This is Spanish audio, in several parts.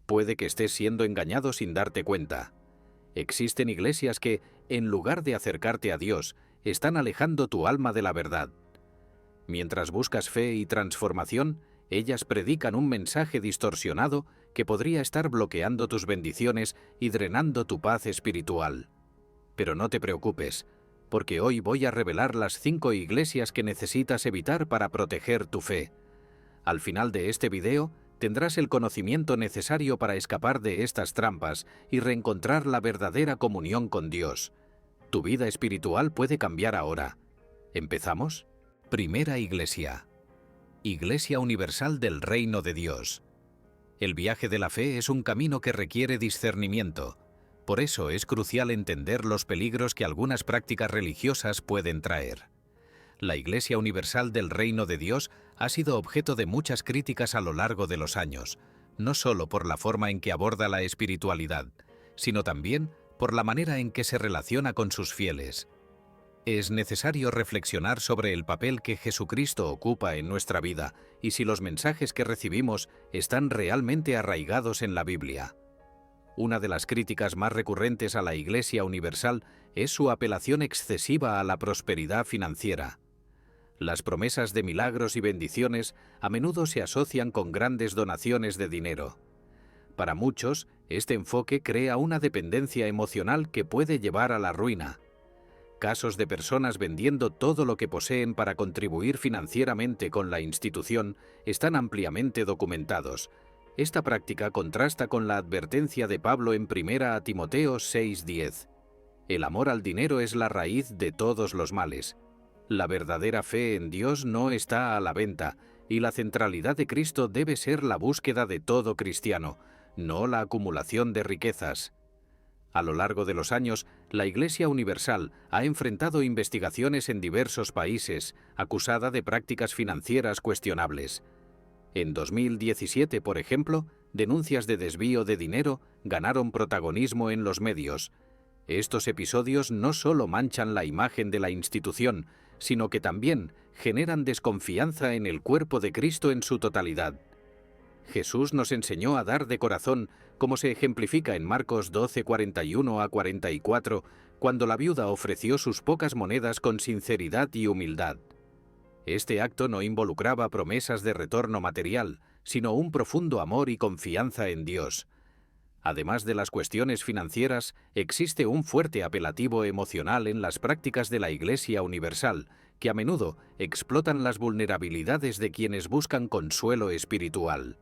Puede que estés siendo engañado sin darte cuenta. Existen iglesias que, en lugar de acercarte a Dios, están alejando tu alma de la verdad. Mientras buscas fe y transformación, ellas predican un mensaje distorsionado que podría estar bloqueando tus bendiciones y drenando tu paz espiritual. Pero no te preocupes, porque hoy voy a revelar las 5 iglesias que necesitas evitar para proteger tu fe. Al final de este video, tendrás el conocimiento necesario para escapar de estas trampas y reencontrar la verdadera comunión con Dios. Tu vida espiritual puede cambiar ahora. ¿Empezamos? Primera iglesia. Iglesia Universal del Reino de Dios. El viaje de la fe es un camino que requiere discernimiento. Por eso es crucial entender los peligros que algunas prácticas religiosas pueden traer. La Iglesia Universal del Reino de Dios ha sido objeto de muchas críticas a lo largo de los años, no solo por la forma en que aborda la espiritualidad, sino también por la manera en que se relaciona con sus fieles. Es necesario reflexionar sobre el papel que Jesucristo ocupa en nuestra vida y si los mensajes que recibimos están realmente arraigados en la Biblia. Una de las críticas más recurrentes a la Iglesia Universal es su apelación excesiva a la prosperidad financiera. Las promesas de milagros y bendiciones a menudo se asocian con grandes donaciones de dinero. Para muchos, este enfoque crea una dependencia emocional que puede llevar a la ruina. Casos de personas vendiendo todo lo que poseen para contribuir financieramente con la institución están ampliamente documentados. Esta práctica contrasta con la advertencia de Pablo en 1 Timoteo 6:10. El amor al dinero es la raíz de todos los males. La verdadera fe en Dios no está a la venta, y la centralidad de Cristo debe ser la búsqueda de todo cristiano, no la acumulación de riquezas. A lo largo de los años, la Iglesia Universal ha enfrentado investigaciones en diversos países, acusada de prácticas financieras cuestionables. En 2017, por ejemplo, denuncias de desvío de dinero ganaron protagonismo en los medios. Estos episodios no solo manchan la imagen de la institución, sino que también generan desconfianza en el cuerpo de Cristo en su totalidad. Jesús nos enseñó a dar de corazón, como se ejemplifica en Marcos 12:41-44, cuando la viuda ofreció sus pocas monedas con sinceridad y humildad. Este acto no involucraba promesas de retorno material, sino un profundo amor y confianza en Dios. Además de las cuestiones financieras, existe un fuerte apelativo emocional en las prácticas de la Iglesia Universal, que a menudo explotan las vulnerabilidades de quienes buscan consuelo espiritual.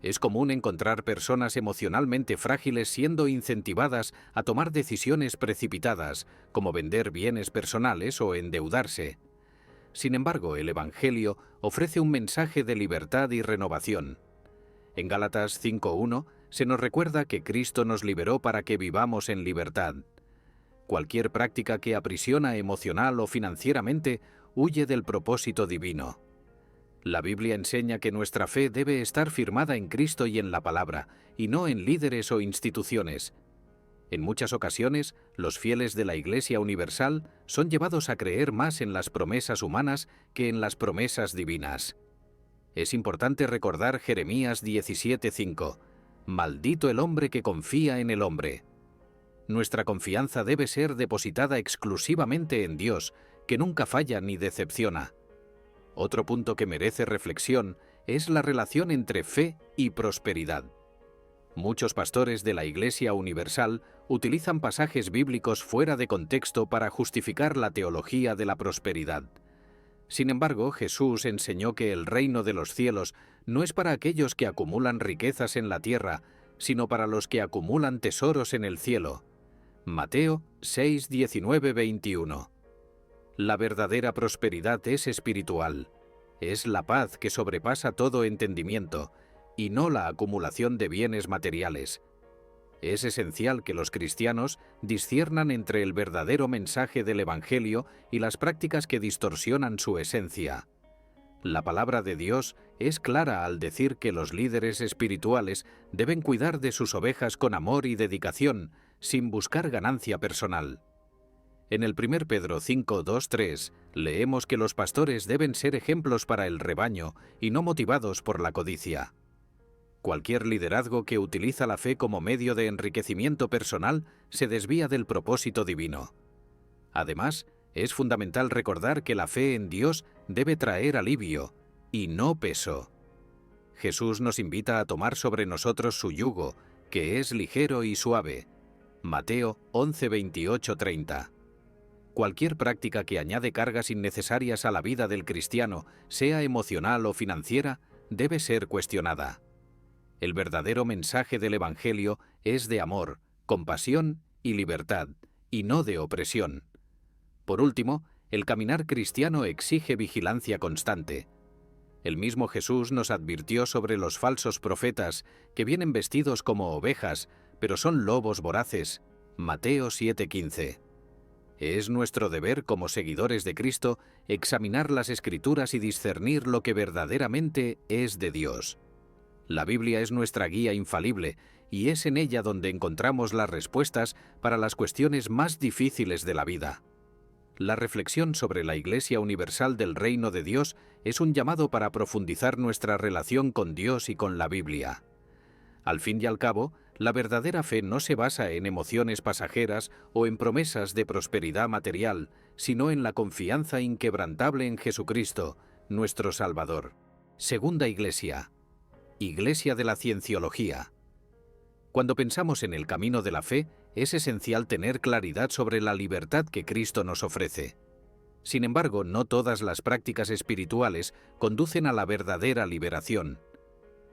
Es común encontrar personas emocionalmente frágiles siendo incentivadas a tomar decisiones precipitadas, como vender bienes personales o endeudarse. Sin embargo, el Evangelio ofrece un mensaje de libertad y renovación. En Gálatas 5:1 se nos recuerda que Cristo nos liberó para que vivamos en libertad. Cualquier práctica que aprisiona emocional o financieramente huye del propósito divino. La Biblia enseña que nuestra fe debe estar firmada en Cristo y en la Palabra, y no en líderes o instituciones. En muchas ocasiones, los fieles de la Iglesia Universal son llevados a creer más en las promesas humanas que en las promesas divinas. Es importante recordar Jeremías 17:5. Maldito el hombre que confía en el hombre. Nuestra confianza debe ser depositada exclusivamente en Dios, que nunca falla ni decepciona. Otro punto que merece reflexión es la relación entre fe y prosperidad. Muchos pastores de la Iglesia Universal utilizan pasajes bíblicos fuera de contexto para justificar la teología de la prosperidad. Sin embargo, Jesús enseñó que el reino de los cielos no es para aquellos que acumulan riquezas en la tierra, sino para los que acumulan tesoros en el cielo. Mateo 6:19-21. La verdadera prosperidad es espiritual. Es la paz que sobrepasa todo entendimiento, y no la acumulación de bienes materiales. Es esencial que los cristianos disciernan entre el verdadero mensaje del Evangelio y las prácticas que distorsionan su esencia. La palabra de Dios es clara al decir que los líderes espirituales deben cuidar de sus ovejas con amor y dedicación, sin buscar ganancia personal. En el 1 Pedro 5:2-3 leemos que los pastores deben ser ejemplos para el rebaño y no motivados por la codicia. Cualquier liderazgo que utiliza la fe como medio de enriquecimiento personal se desvía del propósito divino. Además, es fundamental recordar que la fe en Dios debe traer alivio y no peso. Jesús nos invita a tomar sobre nosotros su yugo, que es ligero y suave. Mateo 11, 28, 30. Cualquier práctica que añade cargas innecesarias a la vida del cristiano, sea emocional o financiera, debe ser cuestionada. El verdadero mensaje del Evangelio es de amor, compasión y libertad, y no de opresión. Por último, el caminar cristiano exige vigilancia constante. El mismo Jesús nos advirtió sobre los falsos profetas que vienen vestidos como ovejas, pero son lobos voraces. Mateo 7:15. Es nuestro deber como seguidores de Cristo examinar las Escrituras y discernir lo que verdaderamente es de Dios. La Biblia es nuestra guía infalible y es en ella donde encontramos las respuestas para las cuestiones más difíciles de la vida. La reflexión sobre la Iglesia Universal del Reino de Dios es un llamado para profundizar nuestra relación con Dios y con la Biblia. Al fin y al cabo, la verdadera fe no se basa en emociones pasajeras o en promesas de prosperidad material, sino en la confianza inquebrantable en Jesucristo, nuestro Salvador. Segunda Iglesia. Iglesia de la Cienciología. Cuando pensamos en el camino de la fe, es esencial tener claridad sobre la libertad que Cristo nos ofrece. Sin embargo, no todas las prácticas espirituales conducen a la verdadera liberación.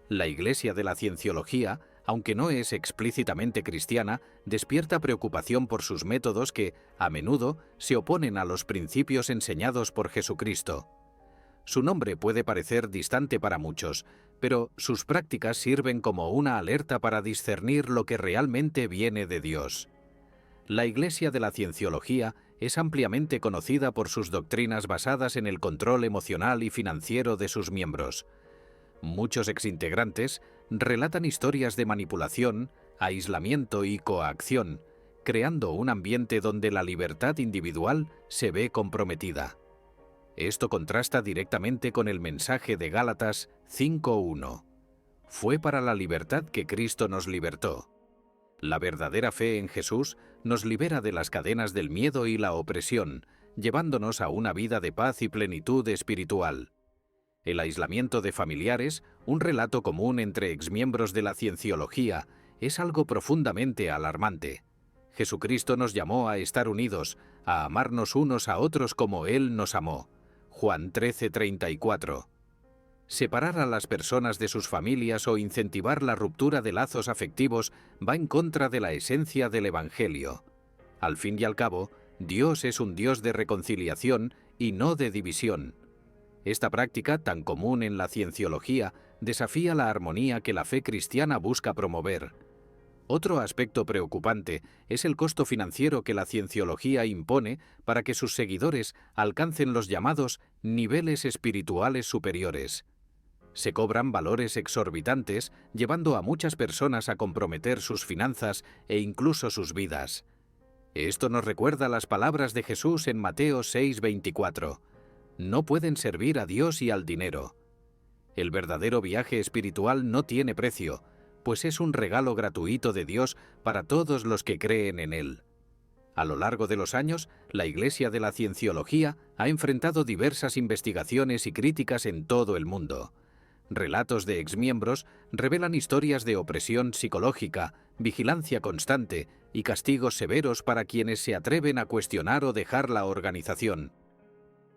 La Iglesia de la Cienciología, aunque no es explícitamente cristiana, despierta preocupación por sus métodos que, a menudo, se oponen a los principios enseñados por Jesucristo. Su nombre puede parecer distante para muchos, pero sus prácticas sirven como una alerta para discernir lo que realmente viene de Dios. La Iglesia de la Cienciología es ampliamente conocida por sus doctrinas basadas en el control emocional y financiero de sus miembros. Muchos exintegrantes relatan historias de manipulación, aislamiento y coacción, creando un ambiente donde la libertad individual se ve comprometida. Esto contrasta directamente con el mensaje de Gálatas 5:1. Fue para la libertad que Cristo nos libertó. La verdadera fe en Jesús nos libera de las cadenas del miedo y la opresión, llevándonos a una vida de paz y plenitud espiritual. El aislamiento de familiares, un relato común entre exmiembros de la Cienciología, es algo profundamente alarmante. Jesucristo nos llamó a estar unidos, a amarnos unos a otros como Él nos amó. Juan 13:34. Separar a las personas de sus familias o incentivar la ruptura de lazos afectivos va en contra de la esencia del Evangelio. Al fin y al cabo, Dios es un Dios de reconciliación y no de división. Esta práctica, tan común en la cienciología, desafía la armonía que la fe cristiana busca promover. Otro aspecto preocupante es el costo financiero que la cienciología impone para que sus seguidores alcancen los llamados niveles espirituales superiores. Se cobran valores exorbitantes, llevando a muchas personas a comprometer sus finanzas e incluso sus vidas. Esto nos recuerda las palabras de Jesús en Mateo 6:24. No pueden servir a Dios y al dinero. El verdadero viaje espiritual no tiene precio, pues es un regalo gratuito de Dios para todos los que creen en Él. A lo largo de los años, la Iglesia de la Cienciología ha enfrentado diversas investigaciones y críticas en todo el mundo. Relatos de exmiembros revelan historias de opresión psicológica, vigilancia constante y castigos severos para quienes se atreven a cuestionar o dejar la organización.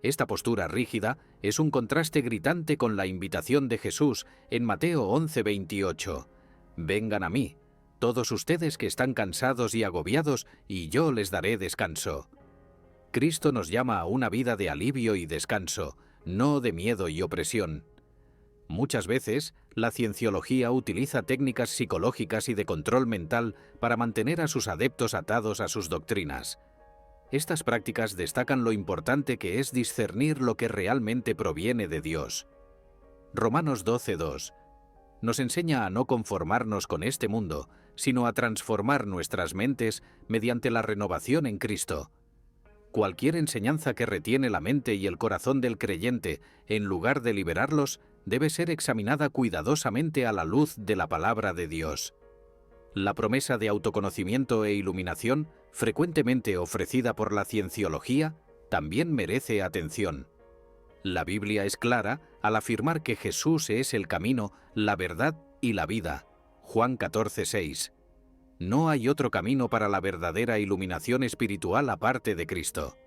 Esta postura rígida es un contraste gritante con la invitación de Jesús en Mateo 11:28. Vengan a mí, todos ustedes que están cansados y agobiados, y yo les daré descanso. Cristo nos llama a una vida de alivio y descanso, no de miedo y opresión. Muchas veces, la cienciología utiliza técnicas psicológicas y de control mental para mantener a sus adeptos atados a sus doctrinas. Estas prácticas destacan lo importante que es discernir lo que realmente proviene de Dios. Romanos 12:2 nos enseña a no conformarnos con este mundo, sino a transformar nuestras mentes mediante la renovación en Cristo. Cualquier enseñanza que retiene la mente y el corazón del creyente, en lugar de liberarlos, debe ser examinada cuidadosamente a la luz de la palabra de Dios. La promesa de autoconocimiento e iluminación, frecuentemente ofrecida por la cienciología, también merece atención. La Biblia es clara al afirmar que Jesús es el camino, la verdad y la vida. Juan 14:6. No hay otro camino para la verdadera iluminación espiritual aparte de Cristo.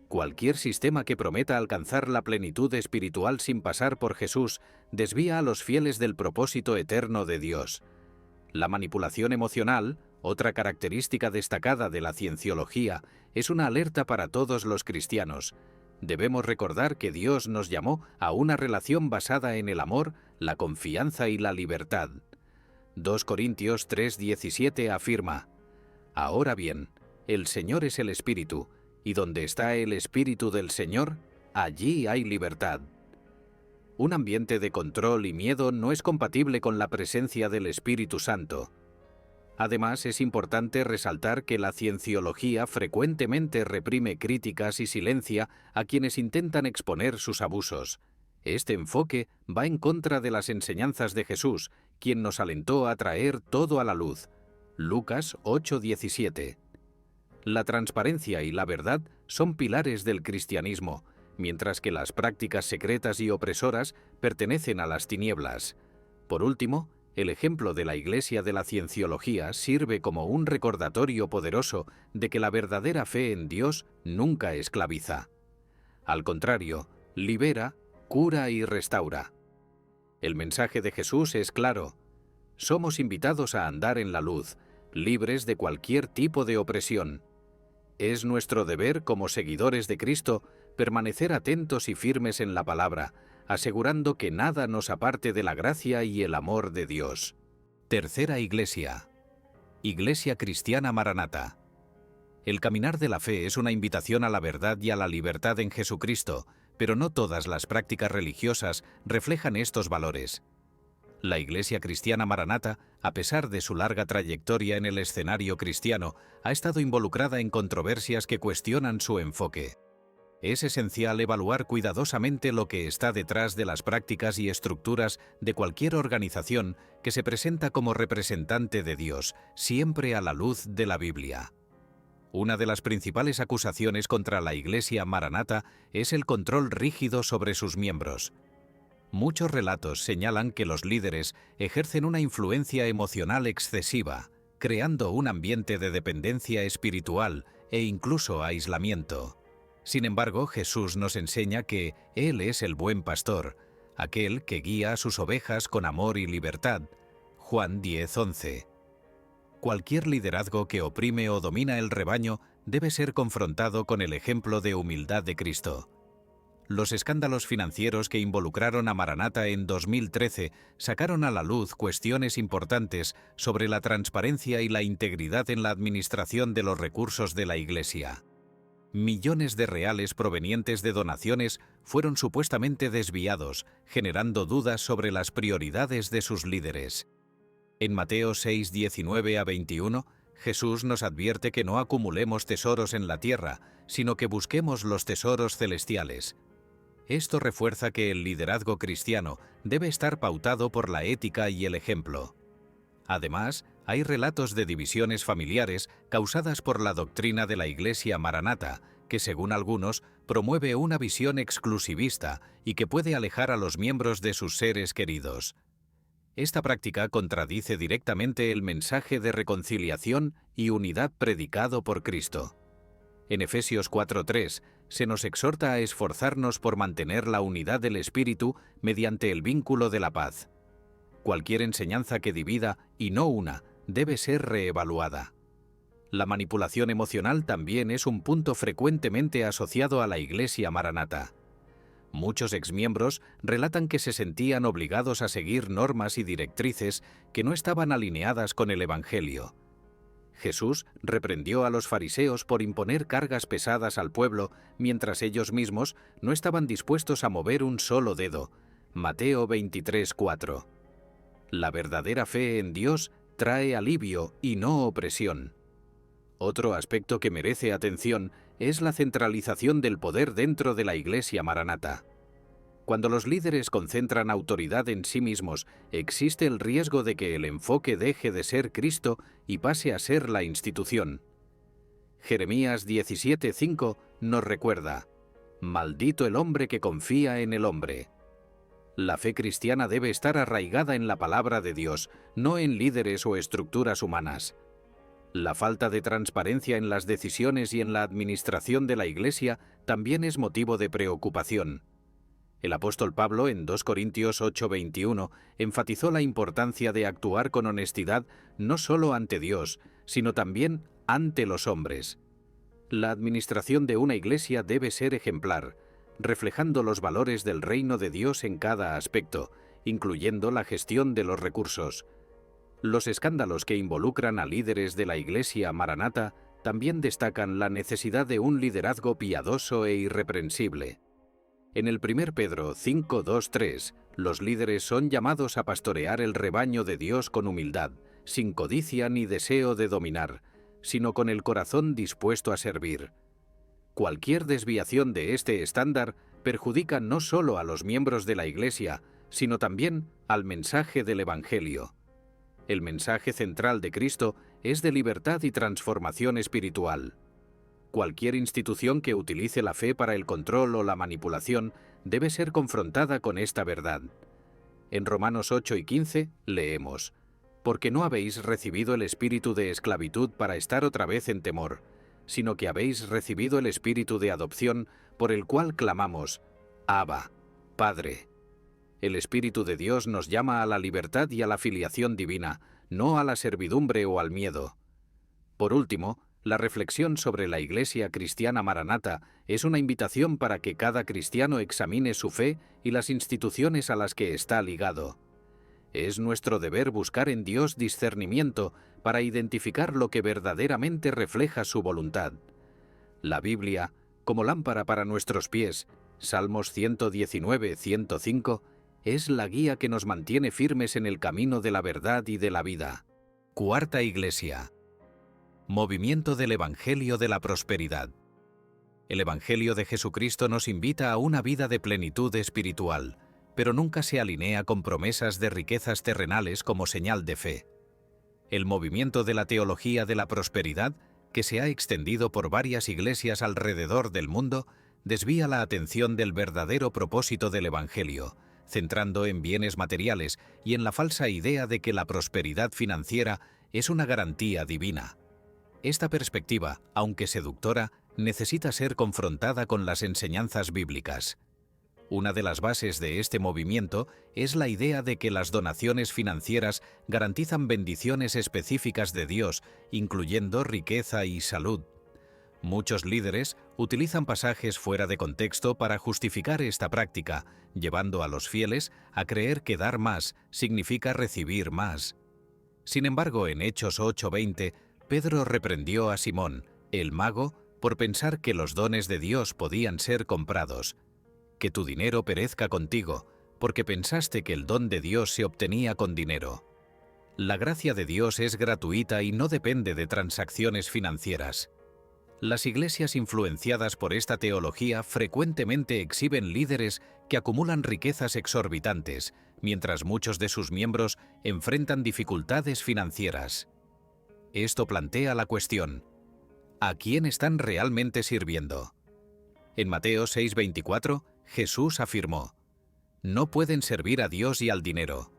Cualquier sistema que prometa alcanzar la plenitud espiritual sin pasar por Jesús desvía a los fieles del propósito eterno de Dios. La manipulación emocional, otra característica destacada de la cienciología, es una alerta para todos los cristianos. Debemos recordar que Dios nos llamó a una relación basada en el amor, la confianza y la libertad. 2 Corintios 3:17 afirma: Ahora bien, el Señor es el Espíritu, y donde está el Espíritu del Señor, allí hay libertad. Un ambiente de control y miedo no es compatible con la presencia del Espíritu Santo. Además, es importante resaltar que la cienciología frecuentemente reprime críticas y silencia a quienes intentan exponer sus abusos. Este enfoque va en contra de las enseñanzas de Jesús, quien nos alentó a traer todo a la luz. Lucas 8:17. La transparencia y la verdad son pilares del cristianismo, mientras que las prácticas secretas y opresoras pertenecen a las tinieblas. Por último, el ejemplo de la Iglesia de la Cienciología sirve como un recordatorio poderoso de que la verdadera fe en Dios nunca esclaviza. Al contrario, libera, cura y restaura. El mensaje de Jesús es claro: somos invitados a andar en la luz, libres de cualquier tipo de opresión. Es nuestro deber como seguidores de Cristo permanecer atentos y firmes en la palabra, asegurando que nada nos aparte de la gracia y el amor de Dios. Tercera iglesia. Iglesia Cristiana Maranata. El caminar de la fe es una invitación a la verdad y a la libertad en Jesucristo, pero no todas las prácticas religiosas reflejan estos valores. La Iglesia Cristiana Maranata, a pesar de su larga trayectoria en el escenario cristiano, ha estado involucrada en controversias que cuestionan su enfoque. Es esencial evaluar cuidadosamente lo que está detrás de las prácticas y estructuras de cualquier organización que se presenta como representante de Dios, siempre a la luz de la Biblia. Una de las principales acusaciones contra la Iglesia Maranata es el control rígido sobre sus miembros. Muchos relatos señalan que los líderes ejercen una influencia emocional excesiva, creando un ambiente de dependencia espiritual e incluso aislamiento. Sin embargo, Jesús nos enseña que Él es el buen pastor, aquel que guía a sus ovejas con amor y libertad. Juan 10:11. Cualquier liderazgo que oprime o domina el rebaño debe ser confrontado con el ejemplo de humildad de Cristo. Los escándalos financieros que involucraron a Maranata en 2013 sacaron a la luz cuestiones importantes sobre la transparencia y la integridad en la administración de los recursos de la Iglesia. Millones de reales provenientes de donaciones fueron supuestamente desviados, generando dudas sobre las prioridades de sus líderes. En Mateo 6:19-21, Jesús nos advierte que no acumulemos tesoros en la tierra, sino que busquemos los tesoros celestiales. Esto refuerza que el liderazgo cristiano debe estar pautado por la ética y el ejemplo. Además, hay relatos de divisiones familiares causadas por la doctrina de la Iglesia Maranata, que según algunos promueve una visión exclusivista y que puede alejar a los miembros de sus seres queridos. Esta práctica contradice directamente el mensaje de reconciliación y unidad predicado por Cristo. En Efesios 4:3 se nos exhorta a esforzarnos por mantener la unidad del Espíritu mediante el vínculo de la paz. Cualquier enseñanza que divida y no una debe ser reevaluada. La manipulación emocional también es un punto frecuentemente asociado a la Iglesia Maranata. Muchos exmiembros relatan que se sentían obligados a seguir normas y directrices que no estaban alineadas con el Evangelio. Jesús reprendió a los fariseos por imponer cargas pesadas al pueblo, mientras ellos mismos no estaban dispuestos a mover un solo dedo. Mateo 23:4. La verdadera fe en Dios trae alivio y no opresión. Otro aspecto que merece atención es la centralización del poder dentro de la Iglesia Maranata. Cuando los líderes concentran autoridad en sí mismos, existe el riesgo de que el enfoque deje de ser Cristo y pase a ser la institución. Jeremías 17:5 nos recuerda: «Maldito el hombre que confía en el hombre». La fe cristiana debe estar arraigada en la palabra de Dios, no en líderes o estructuras humanas. La falta de transparencia en las decisiones y en la administración de la Iglesia también es motivo de preocupación. El apóstol Pablo, en 2 Corintios 8:21, enfatizó la importancia de actuar con honestidad no solo ante Dios, sino también ante los hombres. La administración de una iglesia debe ser ejemplar, reflejando los valores del reino de Dios en cada aspecto, incluyendo la gestión de los recursos. Los escándalos que involucran a líderes de la Iglesia Maranata también destacan la necesidad de un liderazgo piadoso e irreprensible. En el 1 Pedro 5:2-3, los líderes son llamados a pastorear el rebaño de Dios con humildad, sin codicia ni deseo de dominar, sino con el corazón dispuesto a servir. Cualquier desviación de este estándar perjudica no solo a los miembros de la Iglesia, sino también al mensaje del Evangelio. El mensaje central de Cristo es de libertad y transformación espiritual. Cualquier institución que utilice la fe para el control o la manipulación debe ser confrontada con esta verdad. En Romanos 8 y 15 leemos: «Porque no habéis recibido el espíritu de esclavitud para estar otra vez en temor, sino que habéis recibido el espíritu de adopción, por el cual clamamos: Abba, Padre». El Espíritu de Dios nos llama a la libertad y a la filiación divina, no a la servidumbre o al miedo. Por último, la reflexión sobre la Iglesia Cristiana Maranata es una invitación para que cada cristiano examine su fe y las instituciones a las que está ligado. Es nuestro deber buscar en Dios discernimiento para identificar lo que verdaderamente refleja su voluntad. La Biblia, como lámpara para nuestros pies, Salmos 119:105, es la guía que nos mantiene firmes en el camino de la verdad y de la vida. Cuarta Iglesia. Movimiento del Evangelio de la Prosperidad. El Evangelio de Jesucristo nos invita a una vida de plenitud espiritual, pero nunca se alinea con promesas de riquezas terrenales como señal de fe. El movimiento de la teología de la prosperidad, que se ha extendido por varias iglesias alrededor del mundo, desvía la atención del verdadero propósito del Evangelio, centrando en bienes materiales y en la falsa idea de que la prosperidad financiera es una garantía divina. Esta perspectiva, aunque seductora, necesita ser confrontada con las enseñanzas bíblicas. Una de las bases de este movimiento es la idea de que las donaciones financieras garantizan bendiciones específicas de Dios, incluyendo riqueza y salud. Muchos líderes utilizan pasajes fuera de contexto para justificar esta práctica, llevando a los fieles a creer que dar más significa recibir más. Sin embargo, en Hechos 8:20, Pedro reprendió a Simón, el mago, por pensar que los dones de Dios podían ser comprados. Que tu dinero perezca contigo, porque pensaste que el don de Dios se obtenía con dinero. La gracia de Dios es gratuita y no depende de transacciones financieras. Las iglesias influenciadas por esta teología frecuentemente exhiben líderes que acumulan riquezas exorbitantes, mientras muchos de sus miembros enfrentan dificultades financieras. Esto plantea la cuestión: ¿a quién están realmente sirviendo? En Mateo 6:24, Jesús afirmó: «No pueden servir a Dios y al dinero».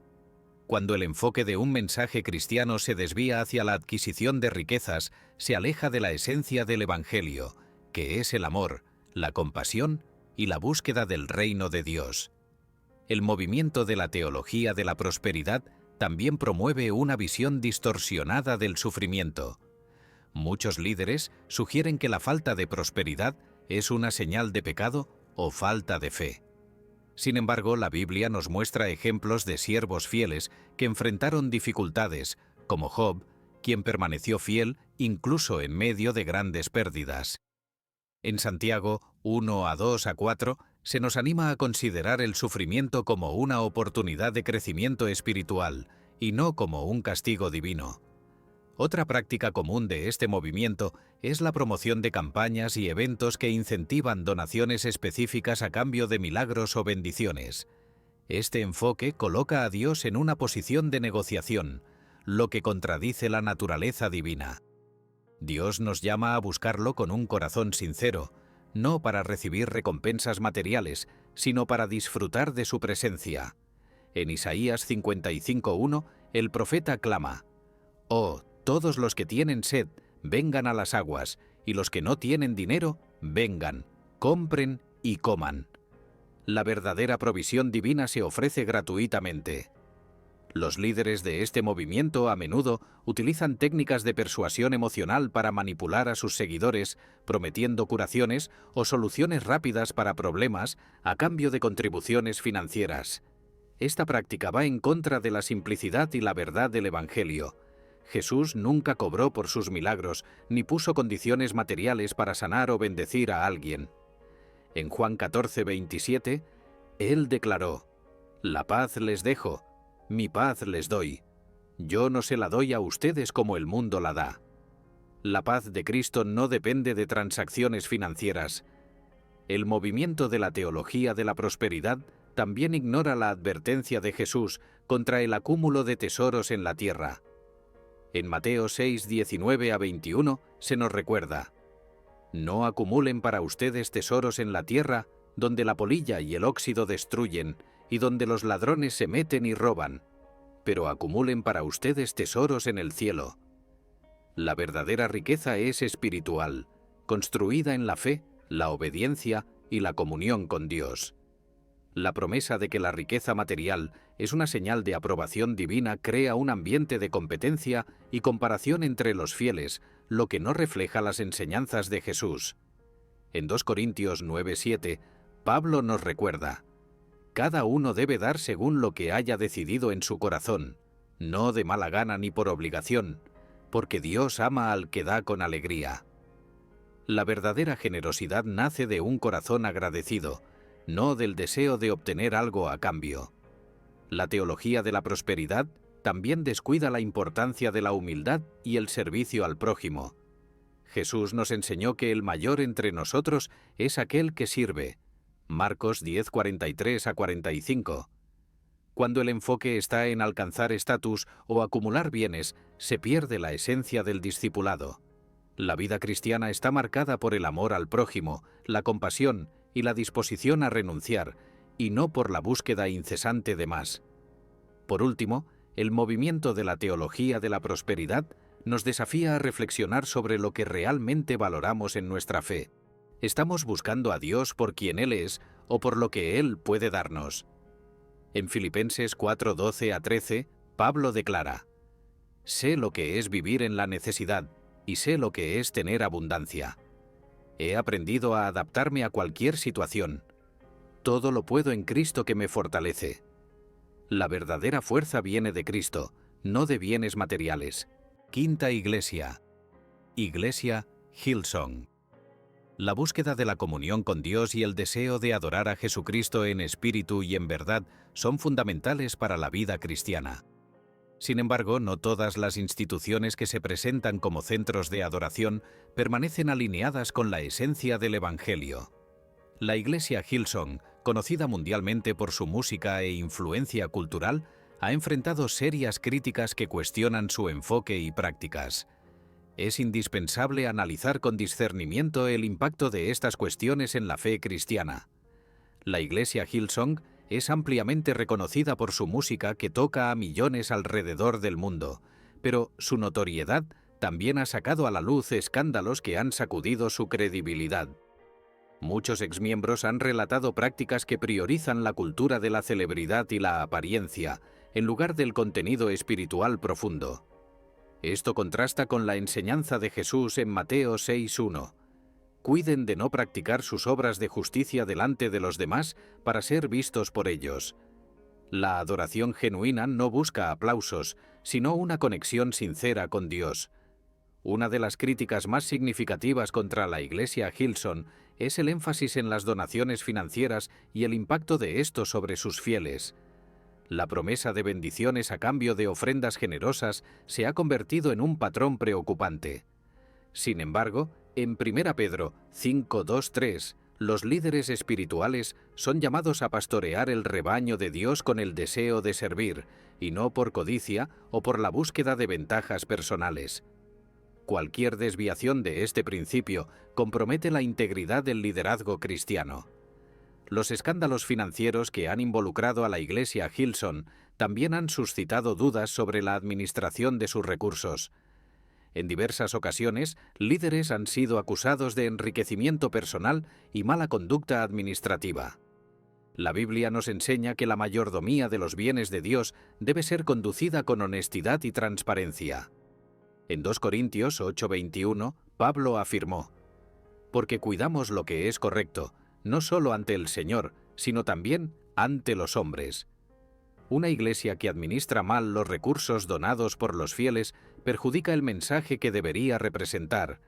Cuando el enfoque de un mensaje cristiano se desvía hacia la adquisición de riquezas, se aleja de la esencia del Evangelio, que es el amor, la compasión y la búsqueda del reino de Dios. El movimiento de la teología de la prosperidad también promueve una visión distorsionada del sufrimiento. Muchos líderes sugieren que la falta de prosperidad es una señal de pecado o falta de fe. Sin embargo, la Biblia nos muestra ejemplos de siervos fieles que enfrentaron dificultades, como Job, quien permaneció fiel incluso en medio de grandes pérdidas. En Santiago 1:2-4 se nos anima a considerar el sufrimiento como una oportunidad de crecimiento espiritual y no como un castigo divino. Otra práctica común de este movimiento es la promoción de campañas y eventos que incentivan donaciones específicas a cambio de milagros o bendiciones. Este enfoque coloca a Dios en una posición de negociación, lo que contradice la naturaleza divina. Dios nos llama a buscarlo con un corazón sincero, no para recibir recompensas materiales, sino para disfrutar de su presencia. En Isaías 55:1, el profeta clama: «Oh, todos los que tienen sed, vengan a las aguas, y los que no tienen dinero, vengan, compren y coman». La verdadera provisión divina se ofrece gratuitamente. Los líderes de este movimiento a menudo utilizan técnicas de persuasión emocional para manipular a sus seguidores, prometiendo curaciones o soluciones rápidas para problemas a cambio de contribuciones financieras. Esta práctica va en contra de la simplicidad y la verdad del Evangelio. Jesús nunca cobró por sus milagros, ni puso condiciones materiales para sanar o bendecir a alguien. En Juan 14:27, Él declaró: «La paz les dejo, mi paz les doy. Yo no se la doy a ustedes como el mundo la da». La paz de Cristo no depende de transacciones financieras. El movimiento de la teología de la prosperidad también ignora la advertencia de Jesús contra el acúmulo de tesoros en la tierra. En Mateo 6:19-21 se nos recuerda: «No acumulen para ustedes tesoros en la tierra, donde la polilla y el óxido destruyen, y donde los ladrones se meten y roban, pero acumulen para ustedes tesoros en el cielo». La verdadera riqueza es espiritual, construida en la fe, la obediencia y la comunión con Dios. La promesa de que la riqueza material es una señal de aprobación divina crea un ambiente de competencia y comparación entre los fieles, lo que no refleja las enseñanzas de Jesús. En 2 Corintios 9:7, Pablo nos recuerda: «Cada uno debe dar según lo que haya decidido en su corazón, no de mala gana ni por obligación, porque Dios ama al que da con alegría». La verdadera generosidad nace de un corazón agradecido, no del deseo de obtener algo a cambio. La teología de la prosperidad también descuida la importancia de la humildad y el servicio al prójimo. Jesús nos enseñó que el mayor entre nosotros es aquel que sirve. Marcos 10:43-45. Cuando el enfoque está en alcanzar estatus o acumular bienes, se pierde la esencia del discipulado. La vida cristiana está marcada por el amor al prójimo, la compasión y la disposición a renunciar, y no por la búsqueda incesante de más. Por último, el movimiento de la teología de la prosperidad nos desafía a reflexionar sobre lo que realmente valoramos en nuestra fe. ¿Estamos buscando a Dios por quien Él es o por lo que Él puede darnos? En Filipenses 4:12-13, Pablo declara: «Sé lo que es vivir en la necesidad y sé lo que es tener abundancia. He aprendido a adaptarme a cualquier situación. Todo lo puedo en Cristo que me fortalece». La verdadera fuerza viene de Cristo, no de bienes materiales. Quinta iglesia. Iglesia Hillsong. La búsqueda de la comunión con Dios y el deseo de adorar a Jesucristo en espíritu y en verdad son fundamentales para la vida cristiana. Sin embargo, no todas las instituciones que se presentan como centros de adoración permanecen alineadas con la esencia del Evangelio. La iglesia Hillsong, conocida mundialmente por su música e influencia cultural, ha enfrentado serias críticas que cuestionan su enfoque y prácticas. Es indispensable analizar con discernimiento el impacto de estas cuestiones en la fe cristiana. La iglesia Hillsong es ampliamente reconocida por su música que toca a millones alrededor del mundo, pero su notoriedad también ha sacado a la luz escándalos que han sacudido su credibilidad. Muchos exmiembros han relatado prácticas que priorizan la cultura de la celebridad y la apariencia, en lugar del contenido espiritual profundo. Esto contrasta con la enseñanza de Jesús en Mateo 6:1. Cuiden de no practicar sus obras de justicia delante de los demás para ser vistos por ellos. La adoración genuina no busca aplausos, sino una conexión sincera con Dios. Una de las críticas más significativas contra la iglesia Hillsong es el énfasis en las donaciones financieras y el impacto de esto sobre sus fieles. La promesa de bendiciones a cambio de ofrendas generosas se ha convertido en un patrón preocupante. Sin embargo, en 1 Pedro 5:2-3, los líderes espirituales son llamados a pastorear el rebaño de Dios con el deseo de servir, y no por codicia o por la búsqueda de ventajas personales. Cualquier desviación de este principio compromete la integridad del liderazgo cristiano. Los escándalos financieros que han involucrado a la Iglesia Hillsong también han suscitado dudas sobre la administración de sus recursos. En diversas ocasiones, líderes han sido acusados de enriquecimiento personal y mala conducta administrativa. La Biblia nos enseña que la mayordomía de los bienes de Dios debe ser conducida con honestidad y transparencia. En 2 Corintios 8:21, Pablo afirmó: «Porque cuidamos lo que es correcto, no solo ante el Señor, sino también ante los hombres». Una iglesia que administra mal los recursos donados por los fieles perjudica el mensaje que debería representar.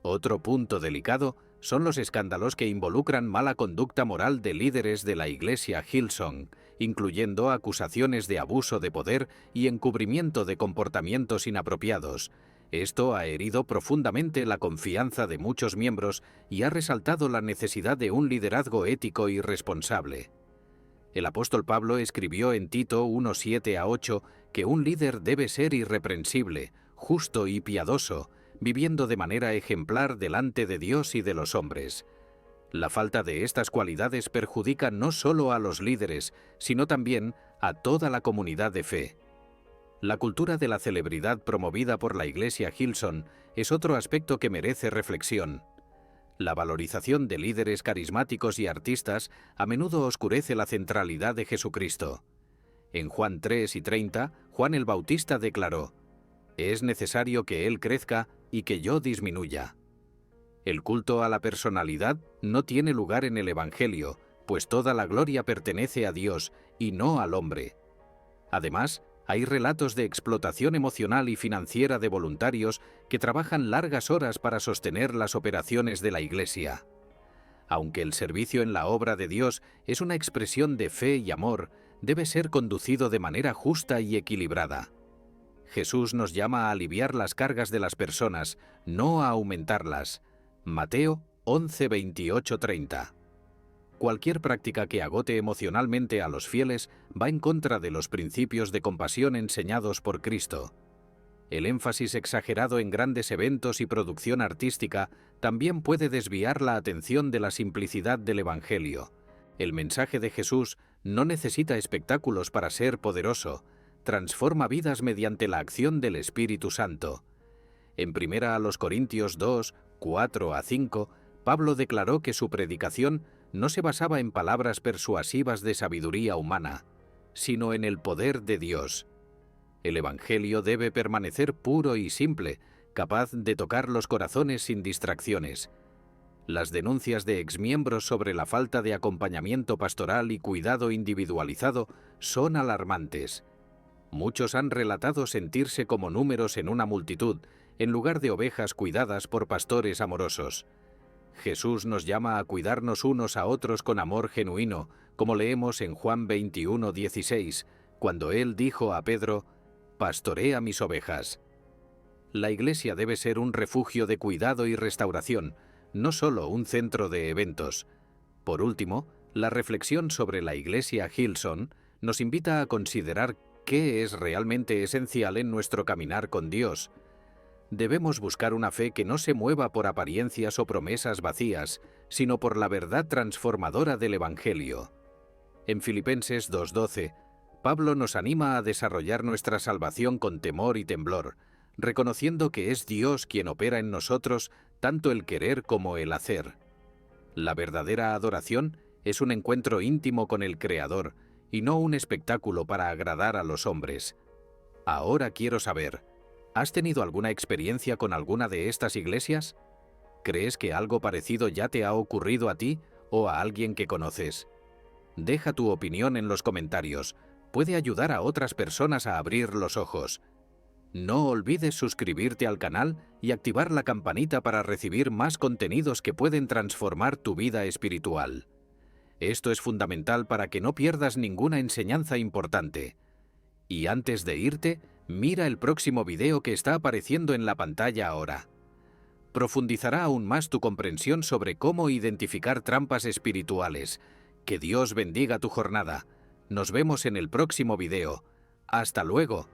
Otro punto delicado son los escándalos que involucran mala conducta moral de líderes de la iglesia Hillsong, incluyendo acusaciones de abuso de poder y encubrimiento de comportamientos inapropiados. Esto ha herido profundamente la confianza de muchos miembros y ha resaltado la necesidad de un liderazgo ético y responsable. El apóstol Pablo escribió en Tito 1:7-8 que un líder debe ser irreprensible, justo y piadoso, viviendo de manera ejemplar delante de Dios y de los hombres. La falta de estas cualidades perjudica no solo a los líderes, sino también a toda la comunidad de fe. La cultura de la celebridad promovida por la Iglesia Hillsong es otro aspecto que merece reflexión. La valorización de líderes carismáticos y artistas a menudo oscurece la centralidad de Jesucristo. En Juan 3:30, Juan el Bautista declaró: «Es necesario que Él crezca y que yo disminuya». El culto a la personalidad no tiene lugar en el Evangelio, pues toda la gloria pertenece a Dios y no al hombre. Además, hay relatos de explotación emocional y financiera de voluntarios que trabajan largas horas para sostener las operaciones de la Iglesia. Aunque el servicio en la obra de Dios es una expresión de fe y amor, debe ser conducido de manera justa y equilibrada. Jesús nos llama a aliviar las cargas de las personas, no a aumentarlas. Mateo 11:28-30. Cualquier práctica que agote emocionalmente a los fieles va en contra de los principios de compasión enseñados por Cristo. El énfasis exagerado en grandes eventos y producción artística también puede desviar la atención de la simplicidad del Evangelio. El mensaje de Jesús no necesita espectáculos para ser poderoso, transforma vidas mediante la acción del Espíritu Santo. En 1 Corintios 2:4-5, Pablo declaró que su predicación no se basaba en palabras persuasivas de sabiduría humana, sino en el poder de Dios. El Evangelio debe permanecer puro y simple, capaz de tocar los corazones sin distracciones. Las denuncias de exmiembros sobre la falta de acompañamiento pastoral y cuidado individualizado son alarmantes. Muchos han relatado sentirse como números en una multitud, en lugar de ovejas cuidadas por pastores amorosos. Jesús nos llama a cuidarnos unos a otros con amor genuino, como leemos en Juan 21:16, cuando Él dijo a Pedro: «Pastorea mis ovejas». La Iglesia debe ser un refugio de cuidado y restauración, no solo un centro de eventos. Por último, la reflexión sobre la Iglesia Hillsong nos invita a considerar qué es realmente esencial en nuestro caminar con Dios. Debemos buscar una fe que no se mueva por apariencias o promesas vacías, sino por la verdad transformadora del Evangelio. En Filipenses 2:12, Pablo nos anima a desarrollar nuestra salvación con temor y temblor, reconociendo que es Dios quien opera en nosotros tanto el querer como el hacer. La verdadera adoración es un encuentro íntimo con el Creador y no un espectáculo para agradar a los hombres. Ahora quiero saber, ¿has tenido alguna experiencia con alguna de estas iglesias? ¿Crees que algo parecido ya te ha ocurrido a ti o a alguien que conoces? Deja tu opinión en los comentarios. Puede ayudar a otras personas a abrir los ojos. No olvides suscribirte al canal y activar la campanita para recibir más contenidos que pueden transformar tu vida espiritual. Esto es fundamental para que no pierdas ninguna enseñanza importante. Y antes de irte, mira el próximo video que está apareciendo en la pantalla ahora. Profundizará aún más tu comprensión sobre cómo identificar trampas espirituales. Que Dios bendiga tu jornada. Nos vemos en el próximo video. ¡Hasta luego!